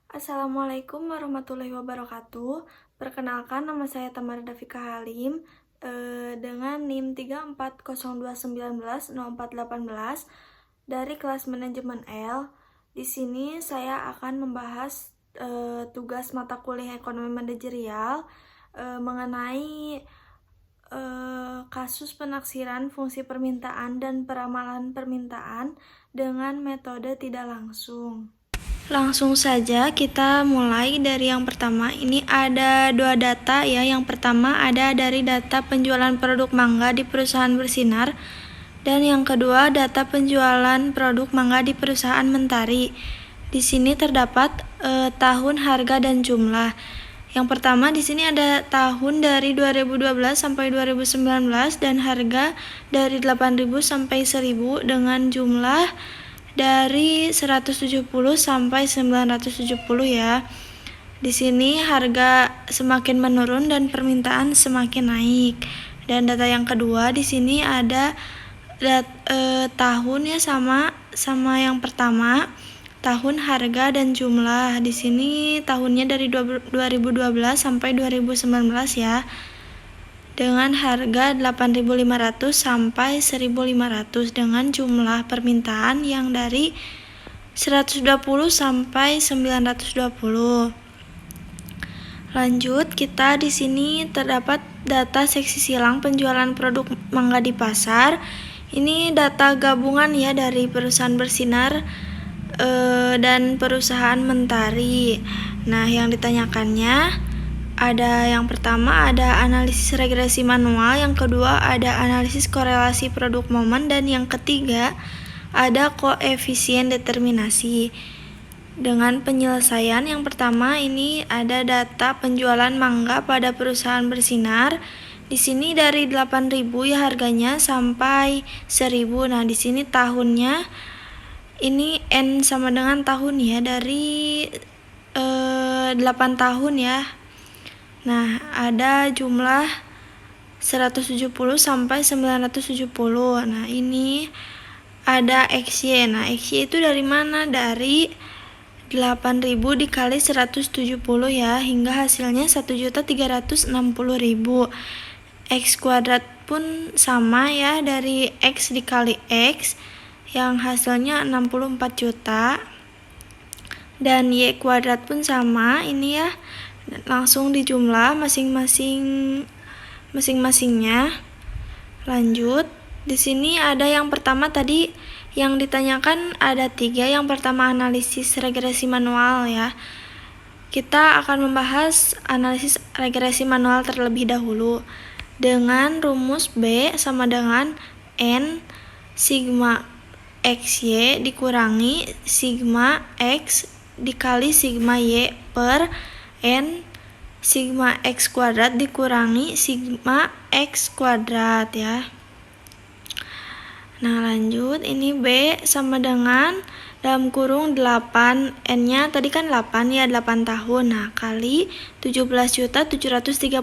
Assalamualaikum warahmatullahi wabarakatuh. Perkenalkan, nama saya Tamara Dafika Halim dengan NIM 3402190418 dari kelas manajemen L. Di sini saya akan membahas tugas mata kuliah ekonomi manajerial mengenai kasus penaksiran fungsi permintaan dan peramalan permintaan dengan metode tidak langsung. Langsung saja kita mulai dari yang pertama. Ini ada dua data ya. Yang pertama ada dari data penjualan produk mangga di perusahaan Bersinar, dan yang kedua data penjualan produk mangga di perusahaan Mentari. Di sini terdapat tahun, harga, dan jumlah. Yang pertama di sini ada tahun dari 2012 sampai 2019 dan harga dari 8.000 sampai 1.000 dengan jumlah dari 170 sampai 970 ya. Di sini harga semakin menurun dan permintaan semakin naik. Dan data yang kedua di sini ada tahun ya, sama yang pertama, tahun, harga, dan jumlah. Di sini tahunnya dari 2012 sampai 2019 ya, dengan harga 8.500 sampai 1.500 dengan jumlah permintaan yang dari 120 sampai 920. Lanjut, kita di sini terdapat data seksi silang penjualan produk mangga di pasar. Ini data gabungan ya dari perusahaan Bersinar dan perusahaan Mentari. Nah, yang ditanyakannya ada yang pertama ada analisis regresi manual, yang kedua ada analisis korelasi produk momen, dan yang ketiga ada koefisien determinasi. Dengan penyelesaian yang pertama ini ada data penjualan mangga pada perusahaan Bersinar. Di sini dari 8.000 ya harganya sampai 1.000. Nah, di sini tahunnya ini N sama dengan tahun ya, dari 8 tahun ya. Nah, ada jumlah 170 sampai 970. Nah, ini ada XY. Nah, XY itu dari mana? Dari 8.000 dikali 170 ya, hingga hasilnya 1.360.000. X kuadrat pun sama ya, dari X dikali X yang hasilnya 64 juta. Dan Y kuadrat pun sama ini ya, langsung dijumlah masing-masingnya. Lanjut, di sini ada yang pertama tadi yang ditanyakan ada 3. Yang pertama analisis regresi manual ya. Kita akan membahas analisis regresi manual terlebih dahulu dengan rumus B sama dengan N sigma XY dikurangi sigma X dikali sigma Y per N sigma X kuadrat dikurangi sigma X kuadrat ya. Nah, lanjut, ini B sama dengan dalam kurung 8, N-nya tadi kan 8 ya, 8 tahun. Nah, kali 17.730.000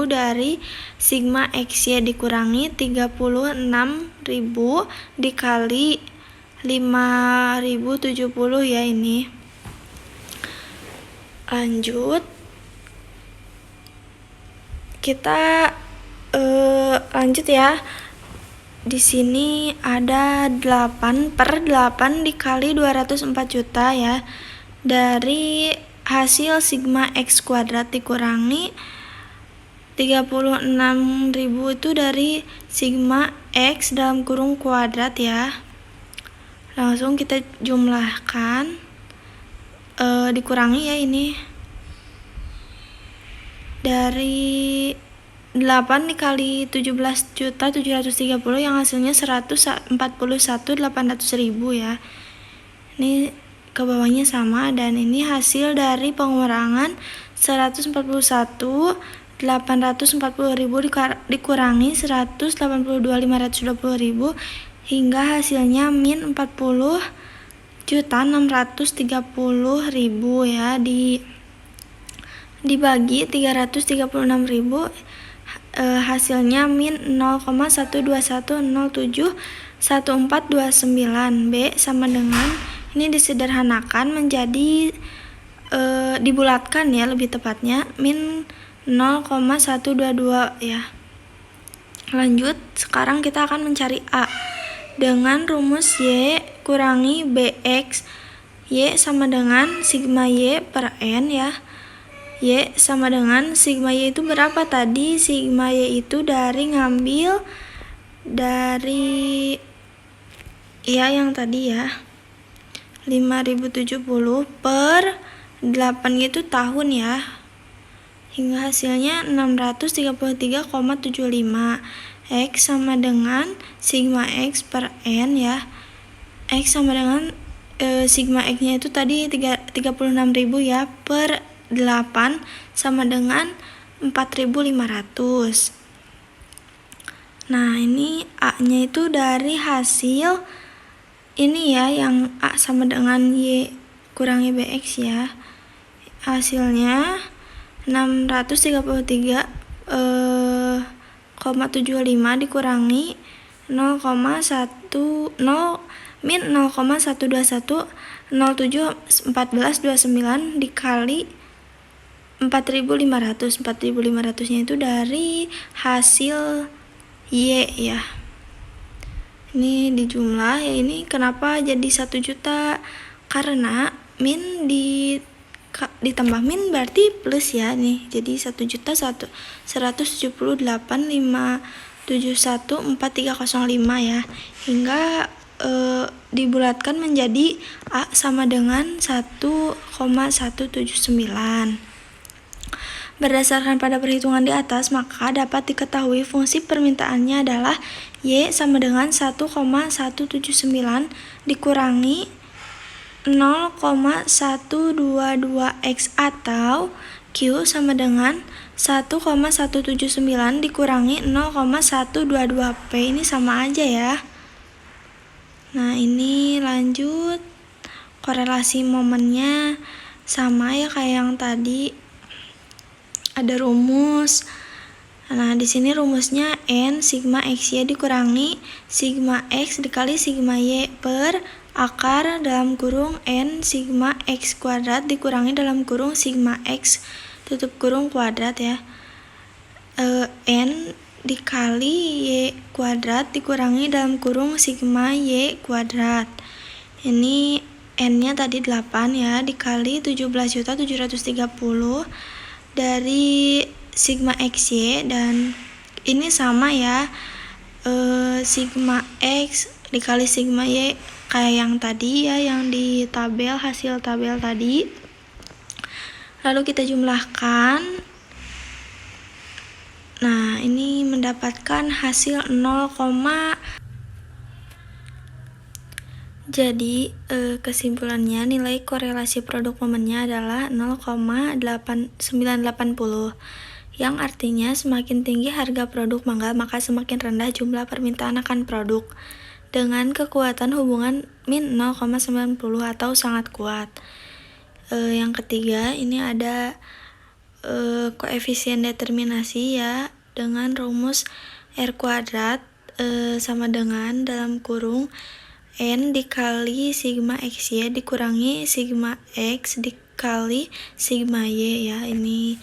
dari sigma XY dikurangi 36.000 dikali 5.070 ya ini. Lanjut, kita lanjut ya. Di sini ada 8 per 8 dikali 204 juta ya, dari hasil sigma X kuadrat dikurangi 36.000 itu dari sigma X dalam kurung kuadrat ya. Langsung kita jumlahkan, dikurangi ya ini, dari 8 dikali 17.730 yang hasilnya 141.800.000 ya. Ini ke bawahnya sama, dan ini hasil dari pengurangan 141.840.000 dikurangi 182.520.000 hingga hasilnya min 40.630.000 ya, dibagi 336.000, hasilnya min 0,121071429. B sama dengan, ini disederhanakan menjadi dibulatkan ya, lebih tepatnya min 0,122 ya. Lanjut, sekarang kita akan mencari A dengan rumus Y kurangi BX. Y sama dengan sigma Y per N ya. Y sama dengan sigma Y itu berapa tadi? Sigma Y itu ngambil dari ya yang tadi ya, 5070 per 8 itu tahun ya, hingga hasilnya 633,75. X sama dengan sigma X per N ya. X sama dengan sigma X nya itu tadi 36.000 ya, per 8 sama dengan 4.500. Nah ini A nya itu dari hasil ini ya, yang A sama dengan Y kurangi BX ya. Hasilnya 633,75 dikurangi 0,1 min 0,121 071429 dikali 4.500. 4.500 nya itu dari hasil Y ya. Ini dijumlah ya. Ini kenapa jadi 1 juta? Karena min ditambah min berarti plus ya nih. Jadi 1.178.571.4305 ya. Hingga dibulatkan menjadi A sama dengan 1,179. Berdasarkan pada perhitungan di atas, maka dapat diketahui fungsi permintaannya adalah Y sama dengan 1,179 dikurangi 0,122X atau Q sama dengan 1,179 dikurangi 0,122P. Ini sama aja ya. Nah ini lanjut, korelasi momennya sama ya kayak yang tadi. Ada rumus. Nah, di sini rumusnya N sigma XY dikurangi sigma X dikali sigma Y per akar dalam kurung N sigma X kuadrat dikurangi dalam kurung sigma X tutup kurung kuadrat ya. N dikali Y kuadrat dikurangi dalam kurung sigma Y kuadrat. Ini N-nya tadi 8 ya, dikali 17.730 dari sigma XY, dan ini sama ya, sigma X dikali sigma Y kayak yang tadi ya, yang di tabel, hasil tabel tadi. Lalu kita jumlahkan. Nah ini mendapatkan hasil 0, jadi kesimpulannya nilai korelasi produk momennya adalah 0,980, yang artinya semakin tinggi harga produk mangga maka semakin rendah jumlah permintaan akan produk, dengan kekuatan hubungan min 0,90 atau sangat kuat. Yang ketiga ini ada koefisien determinasi ya, dengan rumus R kuadrat sama dengan dalam kurung N dikali sigma XY dikurangi sigma X dikali sigma Y ya, ini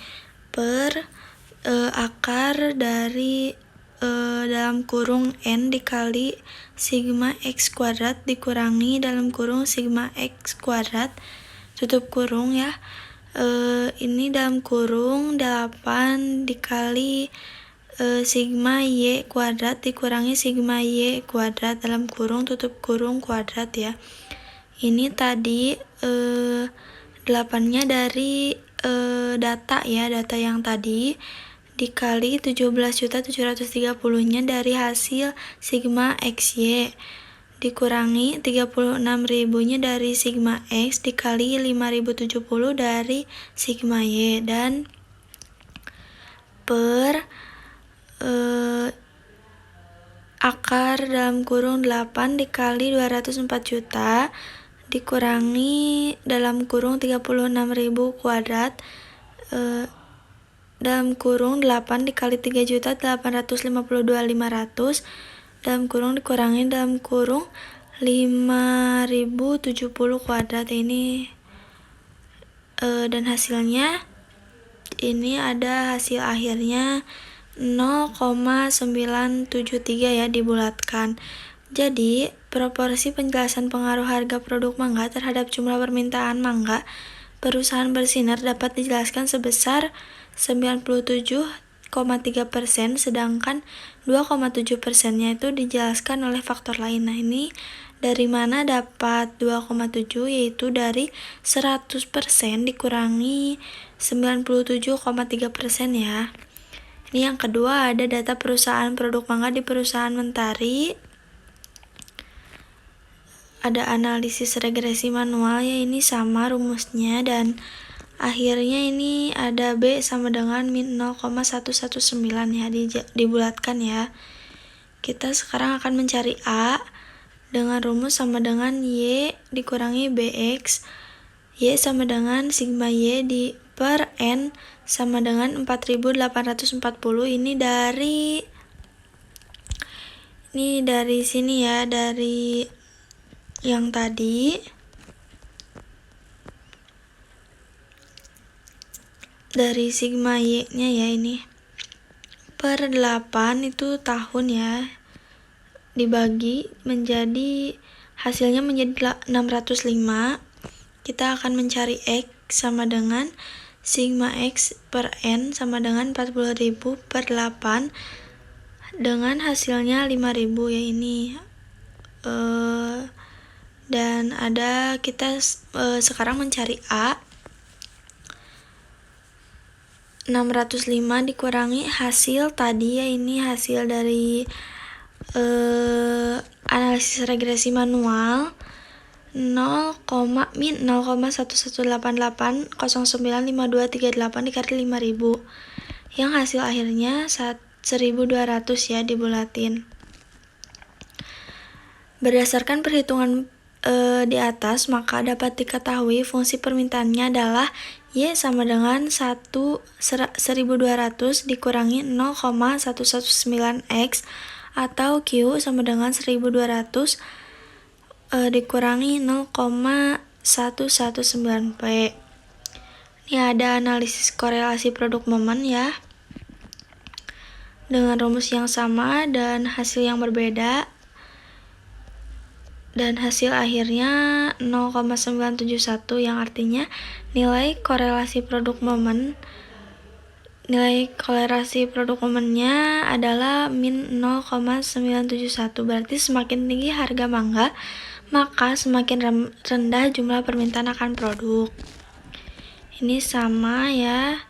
per akar dari dalam kurung N dikali sigma X kuadrat dikurangi dalam kurung sigma X kuadrat tutup kurung ya. Ini dalam kurung 8 dikali sigma Y kuadrat dikurangi sigma Y kuadrat dalam kurung tutup kurung kuadrat ya. Ini tadi 8-nya dari data ya, data yang tadi, dikali 17.730-nya dari hasil sigma XY dikurangi 36.000-nya dari sigma X dikali 5.070 dari sigma Y, dan per akar dalam kurung 8 dikali 204 juta dikurangi dalam kurung 36.000 kuadrat dalam kurung 8 dikali 3.852.500 dalam kurung dikurangi dalam kurung 5.070 kuadrat. Ini dan hasilnya ini ada hasil akhirnya 0,973 ya dibulatkan. Jadi, proporsi penjelasan pengaruh harga produk mangga terhadap jumlah permintaan mangga perusahaan bersinar dapat dijelaskan sebesar 97,3%, sedangkan 2,7%-nya itu dijelaskan oleh faktor lain. Nah, ini dari mana dapat 2,7, yaitu dari 100% dikurangi 97,3% ya. Ini yang kedua, ada data perusahaan produk mangga di perusahaan Mentari. Ada analisis regresi manual ya, ini sama rumusnya, dan akhirnya ini ada B sama dengan min 0,119 ya, dibulatkan ya. Kita sekarang akan mencari A dengan rumus sama dengan Y dikurangi BX. Y sama dengan sigma Y per N sama dengan 4840. Ini dari sini ya, dari yang tadi. Dari sigma Y-nya ya, ini per 8 itu tahun ya, dibagi menjadi hasilnya menjadi 605. Kita akan mencari X sama dengan sigma X per N sama dengan 40.000 per 8 dengan hasilnya 5.000 ya, ini dan ada kita sekarang mencari A. 605 dikurangi hasil tadi ya, ini hasil dari analisis regresi manual, min 0,1188095238 dikali 5.000, yang hasil akhirnya 1.200 ya, dibulatin. Berdasarkan perhitungan di atas, maka dapat diketahui fungsi permintaannya adalah Y sama dengan 1200 dikurangi 0,119X, atau Q sama dengan 1200 dikurangi 0,119P. Ini ada analisis korelasi produk momen ya, dengan rumus yang sama dan hasil yang berbeda. Dan hasil akhirnya 0,971, yang artinya nilai korelasi produk momennya adalah min 0,971. Berarti semakin tinggi harga mangga, maka semakin rendah jumlah permintaan akan produk. Ini sama ya,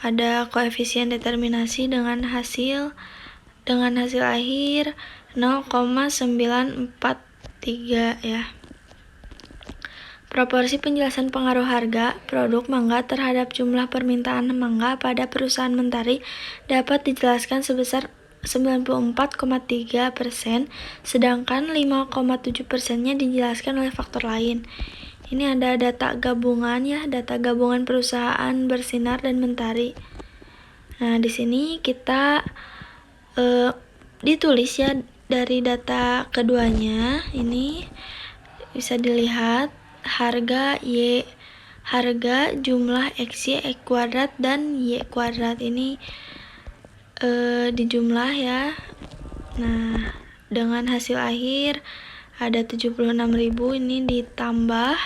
ada koefisien determinasi dengan hasil akhir 0,943 ya. Proporsi penjelasan pengaruh harga produk mangga terhadap jumlah permintaan mangga pada perusahaan Mentari dapat dijelaskan sebesar 94,3%, sedangkan 5,7%-nya dijelaskan oleh faktor lain. Ini ada data gabungan ya, data gabungan perusahaan Bersinar dan Mentari. Nah, di sini kita ditulis ya, dari data keduanya ini bisa dilihat harga Y, harga jumlah XY X kuadrat dan Y kuadrat ini dijumlah ya. Nah, dengan hasil akhir ada 76.000, ini ditambah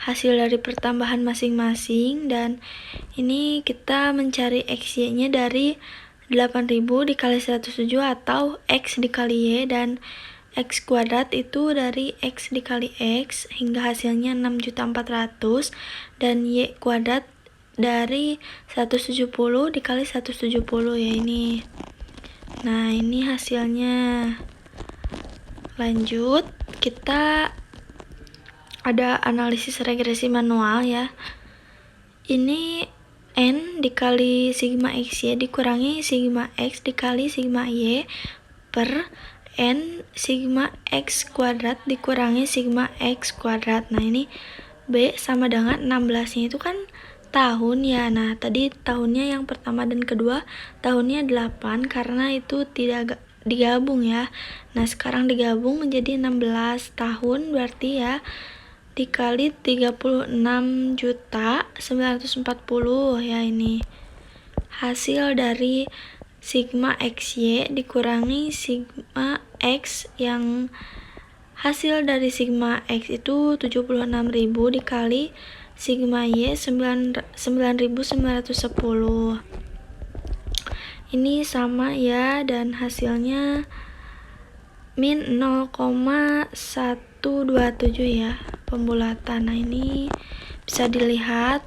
hasil dari pertambahan masing-masing, dan ini kita mencari XY-nya dari 8.000 dikali 107 atau X dikali Y, dan X kuadrat itu dari X dikali X hingga hasilnya 6.400.000, dan Y kuadrat dari 170 dikali 170 ya, ini. Nah, ini hasilnya. Lanjut, kita ada analisis regresi manual ya. Ini N dikali sigma XY dikurangi sigma X dikali sigma Y per N sigma X kuadrat dikurangi sigma X kuadrat. Nah, ini B sama dengan 16-nya itu kan tahun ya. Nah, tadi tahunnya yang pertama dan kedua tahunnya 8 karena itu tidak digabung ya. Nah, sekarang digabung menjadi 16 tahun, berarti ya dikali 36.940 ya, ini hasil dari sigma XY dikurangi sigma X, yang hasil dari sigma X itu 76.000 dikali sigma Y 9.910. Ini sama ya, dan hasilnya min 0,127 ya pembulatan. Nah, ini bisa dilihat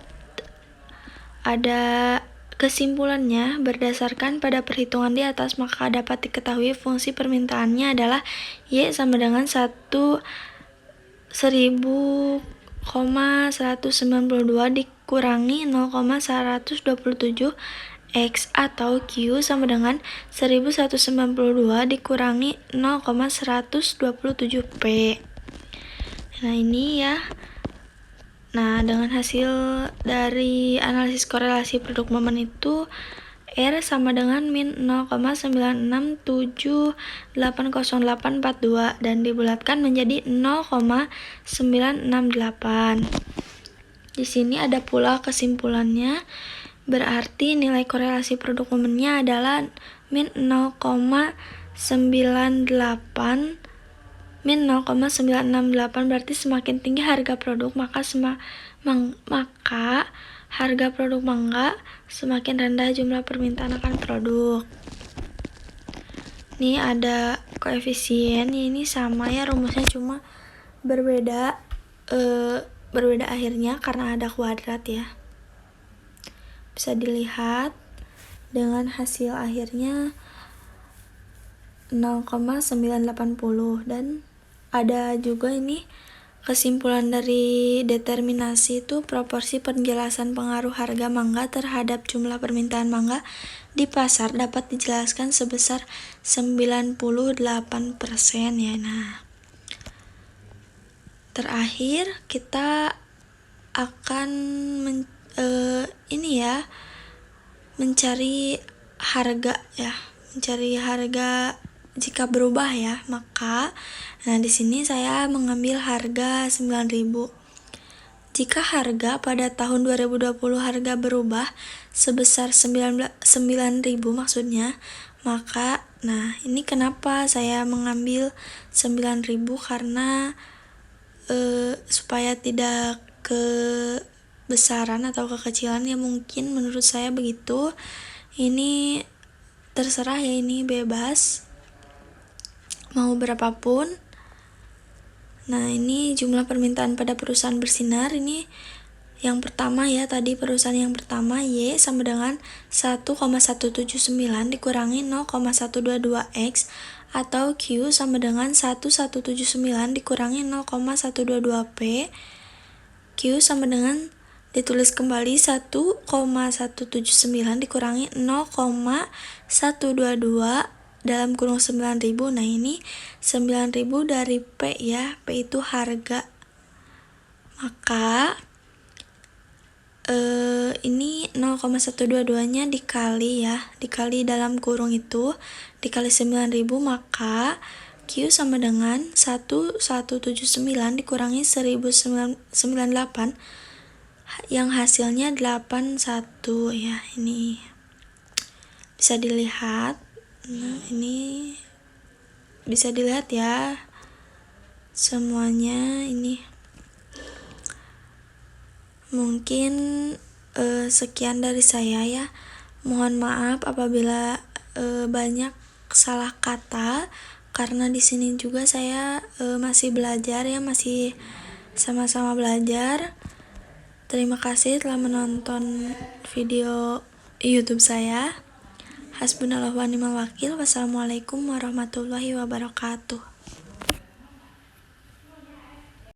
ada kesimpulannya. Berdasarkan pada perhitungan di atas, maka dapat diketahui fungsi permintaannya adalah Y sama dengan 1000,192 dikurangi 0,127 X, atau Q sama dengan 1192 dikurangi 0,127 P. Nah, ini ya. Nah, dengan hasil dari analisis korelasi produk momen itu, R sama dengan min 0,9678842 dan dibulatkan menjadi 0,968. Di sini ada pula kesimpulannya. Berarti nilai korelasi produk momennya adalah min 0,968, min 0,968. Berarti semakin tinggi harga produk, maka harga produk mangga semakin rendah jumlah permintaan akan produk. Ini ada koefisien, ini sama ya rumusnya, cuma berbeda akhirnya karena ada kuadrat ya. Bisa dilihat dengan hasil akhirnya 0,980. Dan ada juga ini kesimpulan dari determinasi itu, proporsi penjelasan pengaruh harga mangga terhadap jumlah permintaan mangga di pasar dapat dijelaskan sebesar 98% ya. Nah, terakhir kita akan mencari harga jika berubah ya. Maka di sini saya mengambil harga 9.000. Jika harga pada tahun 2020 harga berubah sebesar 9.000 maksudnya, maka ini kenapa saya mengambil 9.000, karena supaya tidak kebesaran atau kekecilan ya, mungkin menurut saya begitu. Ini terserah ya, ini bebas mau berapapun. Nah, ini jumlah permintaan pada perusahaan bersinar. Ini yang pertama ya, tadi perusahaan yang pertama Y sama dengan 1,179 dikurangi 0,122 X, atau Q sama dengan 1179 dikurangi 0,122 P. Q sama dengan, ditulis kembali, 1,179 dikurangi 0,122 dalam kurung 9.000. Nah, ini 9.000 dari P ya, P itu harga. Maka ini 0,122 nya dikali dalam kurung itu, dikali 9.000, maka Q sama dengan 1179 dikurangi 1098 yang hasilnya 81 ya. Ini bisa dilihat. Nah, ini bisa dilihat ya semuanya. Ini mungkin sekian dari saya ya. Mohon maaf apabila banyak salah kata, karena di sini juga saya masih belajar ya, masih sama-sama belajar. Terima kasih telah menonton video YouTube saya. Hasbunallah wa ni'mal wakil. Wassalamualaikum warahmatullahi wabarakatuh.